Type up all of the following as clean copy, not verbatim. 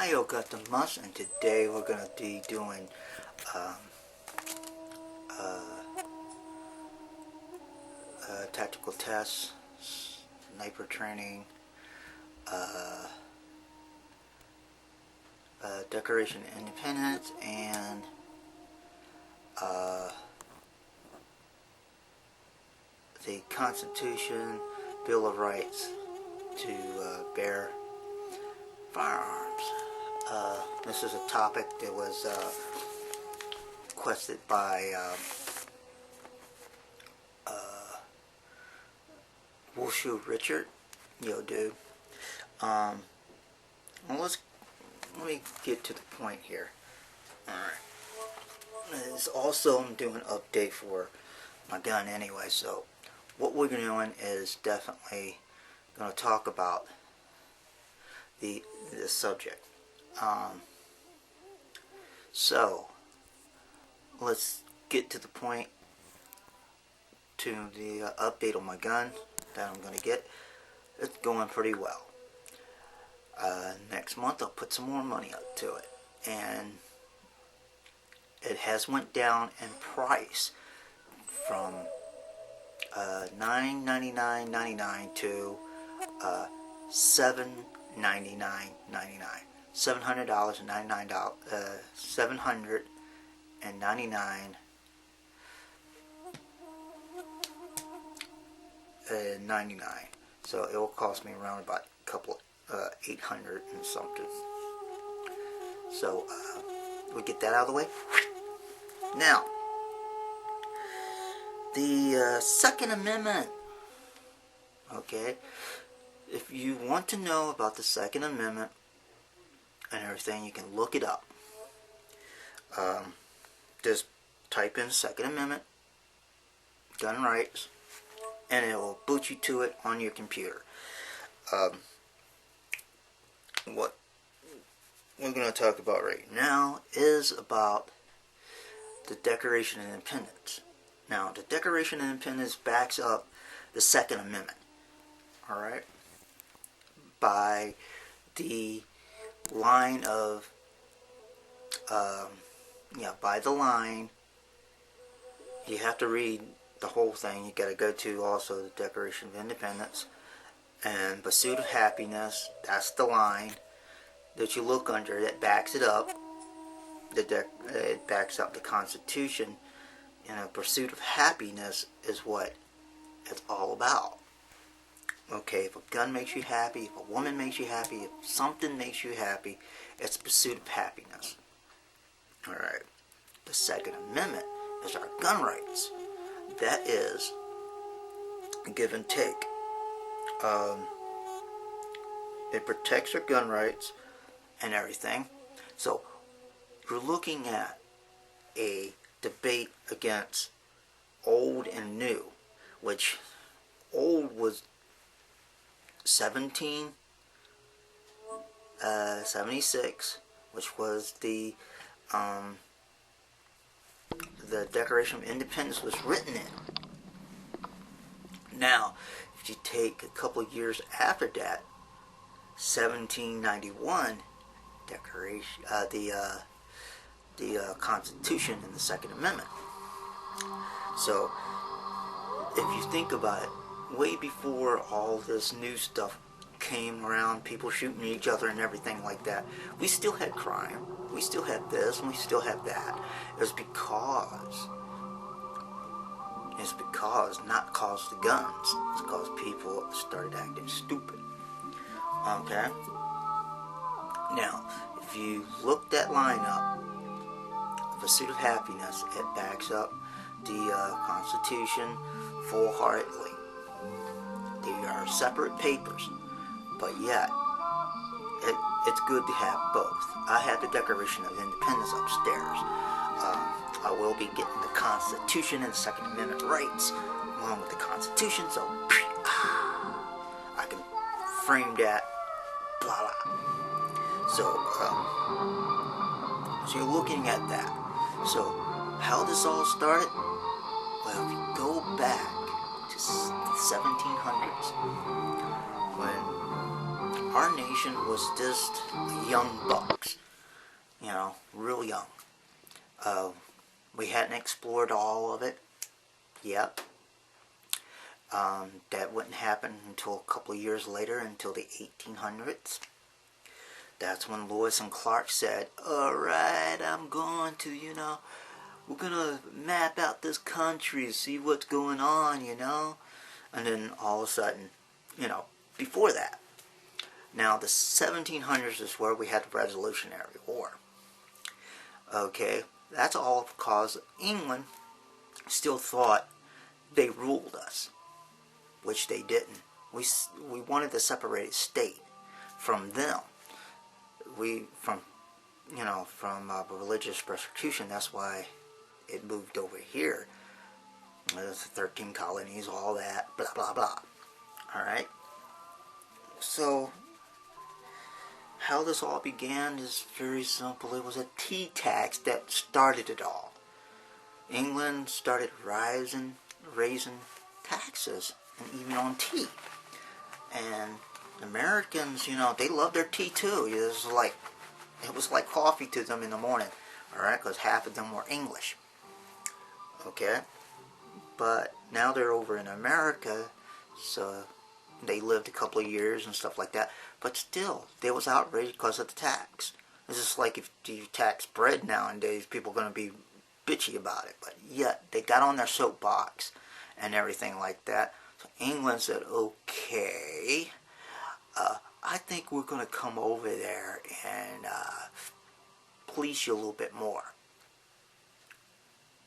Ohio got the must, and today we're going to be doing tactical tests, sniper training, Declaration of Independence, and the Constitution, Bill of Rights to bear firearms. This is a topic that was requested by Wushu Richard. Yo, dude. Well, let me get to the point here. Alright. It's also, I'm doing an update for my gun anyway, so what we're doing is definitely going to talk about the subject. So let's get to the point, to the update on my gun that I'm going to get. It's going pretty well. Next month I'll put some more money up to it, and it has went down in price from $999.99 to $799.99. $799. $799.99. So it will cost me around about a couple 800 and something. So we get that out of the way. Now, the Second Amendment. Okay, if you want to know about the Second Amendment and everything, you can look it up. Just type in Second Amendment, gun rights, and it will boot you to it on your computer. What we're going to talk about right now is about the Declaration of Independence. Now, the Declaration of Independence backs up the Second Amendment, alright, by the line of, by the line. You have to read the whole thing. You got to go to also the Declaration of Independence and Pursuit of Happiness. That's the line that you look under that backs it up. It backs up the Constitution. And a pursuit of happiness is what it's all about. Okay, if a gun makes you happy, if a woman makes you happy, if something makes you happy, it's pursuit of happiness. Alright. The Second Amendment is our gun rights. That is give and take. It protects our gun rights and everything. So you're looking at a debate against old and new, which old was 1776, which was the Declaration of Independence was written in. Now, if you take a couple of years after that, 1791 Declaration, the Constitution and the Second Amendment. So, if you think about it, way before all this new stuff came around, people shooting each other and everything like that, we still had crime. We still had this and we still had that. It's because, not cause the guns, it's because people started acting stupid. Okay? Now, if you look that line up, Pursuit of Happiness, it backs up the Constitution full-heartedly. They are separate papers, but yet it's good to have both. I have the Declaration of Independence upstairs. I will be getting the Constitution and the Second Amendment rights along with the Constitution, so I can frame that, blah blah. So you're looking at that. So, how this all started? Well, if you go back to the 1700s, when our nation was just young bucks, you know, real young. We hadn't explored all of it yet. That wouldn't happen until a couple of years later, until the 1800s. That's when Lewis and Clark said, alright, I'm going to, you know, we're going to map out this country, see what's going on, you know. And then all of a sudden, you know, before that. Now, the 1700s is where we had the Revolutionary War. Okay, that's all because England still thought they ruled us, which they didn't. We wanted to separate a state from them. From religious persecution. That's why it moved over here. There's 13 colonies, all that, blah blah blah. All right. So how this all began is very simple. It was a tea tax that started it all. England started raising taxes, and even on tea. And Americans, you know, they love their tea too. It was like coffee to them in the morning, alright, because half of them were English. Okay? But now they're over in America, so they lived a couple of years and stuff like that. But still, they was outraged because of the tax. It's just like if you tax bread nowadays, people are going to be bitchy about it. But yet, they got on their soapbox and everything like that. So England said, okay, I think we're going to come over there and police you a little bit more.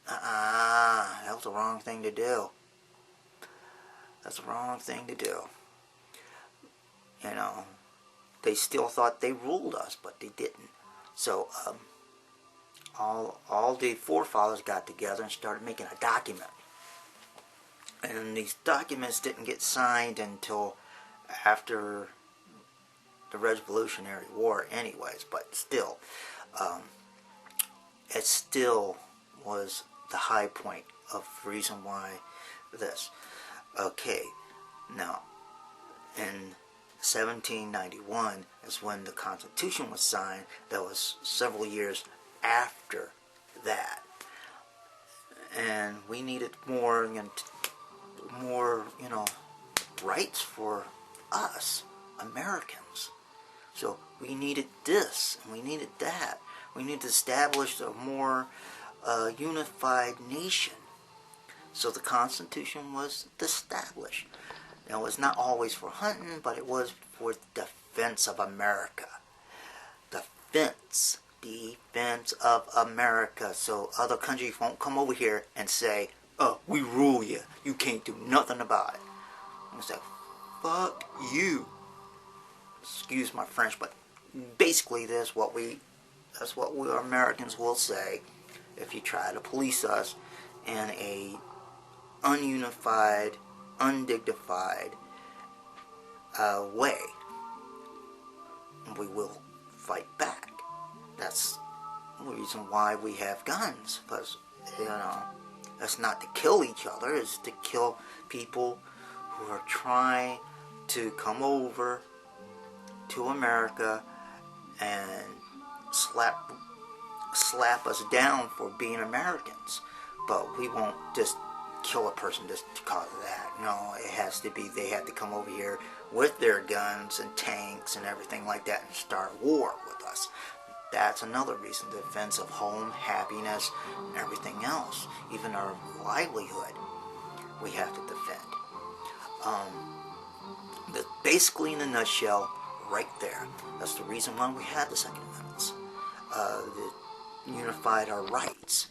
That was the wrong thing to do. That's the wrong thing to do. You know, they still thought they ruled us, but they didn't. So, all the forefathers got together and started making a document. And these documents didn't get signed until after the Revolutionary War anyways, but still, it still was the high point of reason why this. Okay, now, in 1791 is when the Constitution was signed. That was several years after that. And we needed more, rights for us, Americans. So we needed this, and we needed that. We needed to establish a more unified nation. So the Constitution was established. Now, it was not always for hunting, but it was for defense of America. Defense of America. So other countries won't come over here and say, oh, we rule you. You can't do nothing about it. And say, fuck you. Excuse my French, but basically that's what we Americans will say if you try to police us in a ununified, undignified way. We will fight back. That's the reason why we have guns, because, it's not to kill each other, it's to kill people who are trying to come over to America and slap us down for being Americans. But we won't just kill a person just because of that. No, it has to be, they have to come over here with their guns and tanks and everything like that and start war with us. That's another reason, the defense of home, happiness, and everything else. Even our livelihood, we have to defend. But basically, in a nutshell, right there. That's the reason why we had the Second Amendment. That unified our rights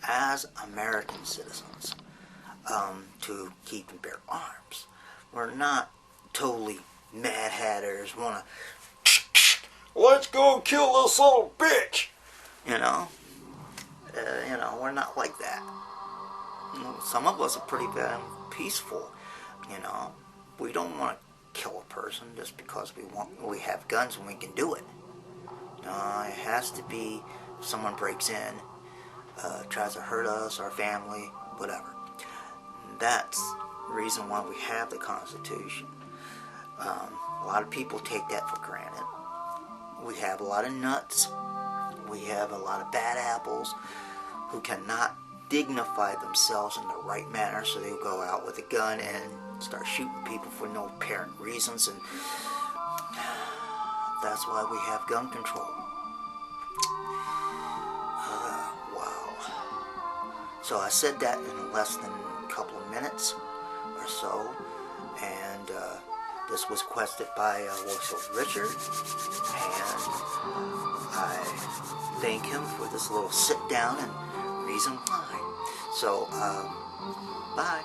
as American citizens to keep and bear arms. We're not totally mad hatters, wanna let's go kill this little bitch. We're not like that. Some of us are pretty peaceful. We don't want to kill a person just because we have guns and we can do it. It has to be if someone breaks in, tries to hurt us, our family, whatever. That's the reason why we have the Constitution. A lot of people take that for granted. We have a lot of nuts. We have a lot of bad apples who cannot dignify themselves in the right manner, so they go out with a gun and start shooting people for no apparent reasons, and that's why we have gun control. Wow. So I said that in less than a couple of minutes or so, and this was requested by Richard, and I thank him for this little sit down and reason why. So, bye.